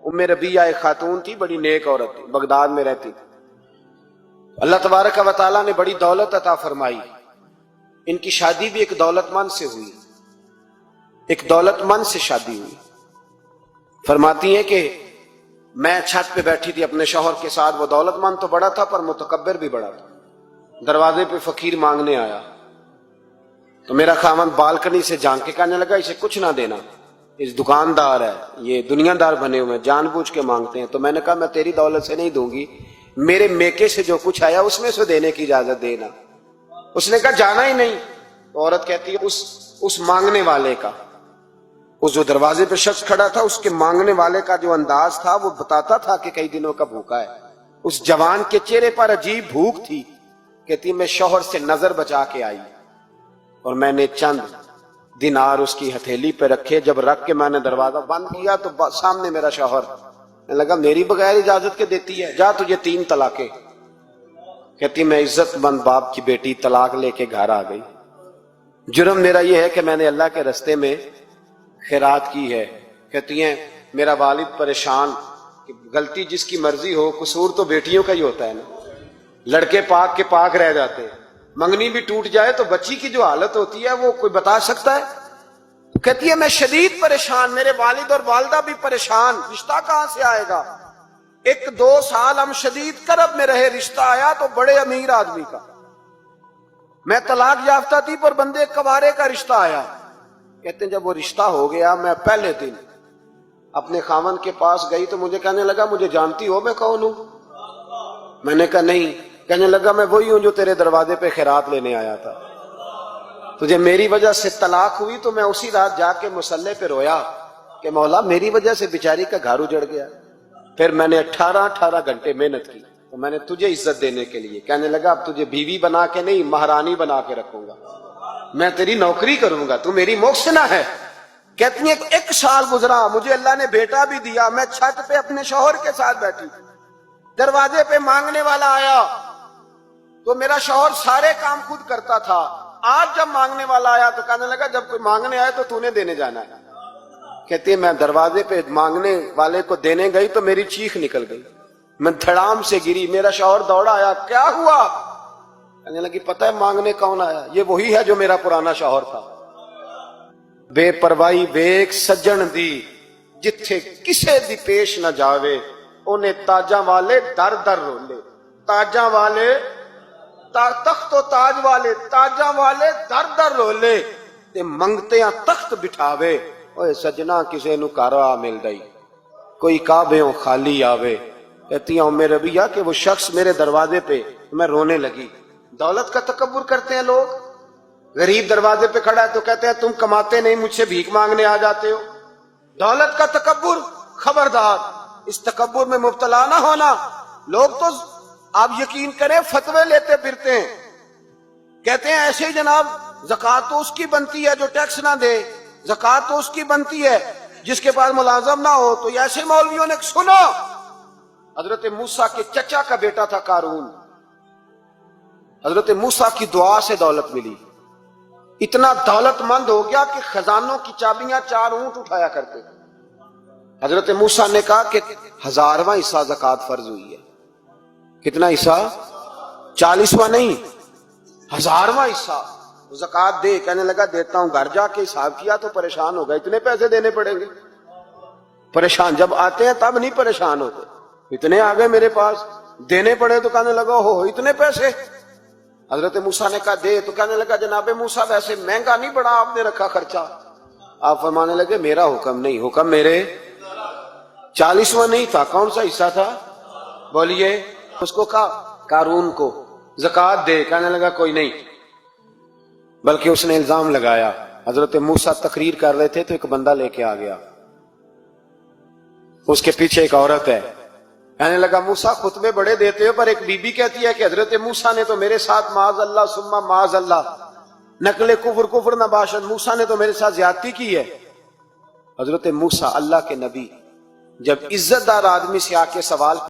ام रबिया एक खातून थी, बड़ी नेक औरत थी, बगदाद में रहती थी। अल्लाह तबारक व तआला ने बड़ी दौलत अता फरमाई। इनकी शादी भी एक दौलतमंद से हुई, एक दौलतमंद से शादी हुई। फरमाती हैं कि मैं छत पे बैठी थी अपने शौहर के साथ, वो दौलतमंद तो बड़ा था पर मुतकब्बिर भी बड़ा था। दरवाजे पे फकीर मांगने आया तो मेरा खामन बालकनी से झांक के कहने लगा, इसे कुछ ना देना, इस दुकानदार है, ये दुनियादार बने हुए हैं, जानबूझ के मांगते हैं। तो मैंने कहा मैं तेरी दौलत से नहीं दूंगी, मेरे मेके से जो कुछ आया उसमें से देने की इजाजत देना। उसने कहा जाना ही नहीं। तो औरत कहती है उस मांगने वाले का, उस जो दरवाजे पे शख्स खड़ा था, उसके मांगने वाले का जो अंदाज था वो बताता था कि कई दिनों का भूखा है। उस जवान के चेहरे पर अजीब भूख थी। कहती मैं शौहर से नजर बचा के आई और मैंने चंद दिनार उसकी हथेली पे रखे। जब रख के मैंने दरवाजा बंद किया तो सामने मेरा शौहर लगा, मेरी बगैर इजाजत के देती है, जा तुझे 3 तलाके। कहती मैं इज्जतमंद बाप की बेटी तलाक लेके घर आ गई। जुर्म मेरा यह है कि मैंने अल्लाह के रास्ते में खैरात की है। कहती हैं मेरा वालिद परेशान कि गलती जिसकी मर्जी हो, कसूर तो बेटियों का ही होता है ना। लड़के पाक के पाक रह जाते हैं, मंगनी भी टूट जाए तो बच्ची की जो हालत होती है वो कोई बता सकता है। कहती है मैं शदीद परेशान, मेरे वालिद और वालदा भी परेशान, रिश्ता कहां से आएगा। 1-2 साल हम शदीद करब में रहे, रिश्ता आया तो बड़े अमीर आदमी का। मैं तलाक याफ्ता थी पर बंदे कवारे का रिश्ता आया। कहते हैं जब वो रिश्ता हो गया, मैं पहले दिन अपने खामन के पास गई तो मुझे कहने लगा मुझे जानती हो मैं कौन हूं। मैंने कहा नहीं। कहने लगा मैं वही हूं जो तेरे दरवाजे पे खैरात लेने आया था। तुझे मेरी वजह से तलाक हुई तो मैं उसी रात जाके मुसल्ले पे रोया कि मौला मेरी वजह से बेचारी का घर उजड़ गया। फिर मैंने 18 घंटे मेहनत की तो मैंने तुझे इज्जत देने के लिए, कहने लगा अब तुझे बीवी बना के नहीं महारानी बना के रखूंगा, मैं तेरी नौकरी करूंगा, तू मेरी मोहसिना है। कहती है 1 साल गुजरा, मुझे अल्लाह ने बेटा भी दिया। मैं छत पे अपने शौहर के साथ बैठी, दरवाजे पे मांगने वाला आया तो मेरा शौहर सारे काम खुद करता था। आज जब मांगने वाला आया तो कहने लगा जब कोई मांगने आए तो तूने देने जाना है। कहती है मैं दरवाजे पे मांगने वाले को देने गई तो मेरी चीख निकल गई, मैं धड़ाम से गिरी। मेरा शौहर दौड़ा आया, क्या हुआ। कहने लगी पता है मांगने कौन आया, ये वही है जो मेरा पुराना शौहर था। बेपरवाही वेख सज्जन दी, जिथे किसे दी पेश न जावे, उन्हें ताजा वाले दर दर रोले। ताजा वाले तख्त ताज वाले, ताजा वाले दर दर रोले ते मंगते तख्त बिठावे। ओए सजना किसे नु कारा मिल गई, कोई काबेओं खाली आवे। कहती हूं मेरे रबिया कि वो शख्स मेरे दरवाजे पे, मैं रोने लगी। दौलत का तकब्बुर करते हैं लोग। गरीब दरवाजे पे खड़ा है तो कहते हैं तुम कमाते नहीं, मुझसे भीख मांगने आ जाते हो। दौलत का तकब्बुर, खबरदार इस तकब्बुर में मुब्तला ना होना। लोग तो आप यकीन करें फतवे लेते फिरते हैं, कहते हैं ऐसे ही जनाब ज़कात तो उसकी बनती है जो टैक्स ना दे, ज़कात तो उसकी बनती है जिसके पास मुलाजम ना हो। तो ऐसे मौलवियों ने सुनो, हजरत मूसा के चचा का बेटा था कारून, हजरत मूसा की दुआ से दौलत मिली। इतना दौलतमंद हो गया कि खजानों की चाबियां 4 ऊंट उठाया करते थे। हजरत मूसा ने कहा कि 1000वां हिस्सा ज़कात फर्ज हुई है। कितना हिस्सा? 40वां नहीं, 1000वां हिस्सा ज़कात दे। कहने लगा देता हूं। घर जाके हिसाब किया तो परेशान हो गए, इतने पैसे देने पड़ेंगे। परेशान जब आते हैं तब नहीं परेशान होते, इतने आ गए मेरे पास, देने पड़े तो कहने लगा हो इतने पैसे। हजरत मूसा ने कहा दे, तो कहने लगा जनाबे मूसा वैसे महंगा नहीं बड़ा आपने रखा खर्चा। आप फरमाने लगे मेरा हुक्म नहीं, हुक्म मेरे। 40वां नहीं था, कौन सा हिस्सा था बोलिए। उसको कहा कारून को ज़कात दे, कहने लगा कोई नहीं। बल्कि उसने इल्जाम लगाया, हजरत मूसा तकरीर कर रहे थे तो एक बंदा लेके आ गया, उसके पीछे एक औरत है। कहने लगा मूसा खुतबे बड़े देते हो, पर एक बीबी कहती है कि हजरत मूसा ने तो मेरे साथ माज अल्लाह सुम्मा माज अल्लाह नकले कुफर नबाशन, मूसा ने तो मेरे साथ ज्यादती की है। हजरत मूसा अल्लाह के नबी जब इज्जतदार आदमी से आके सवाल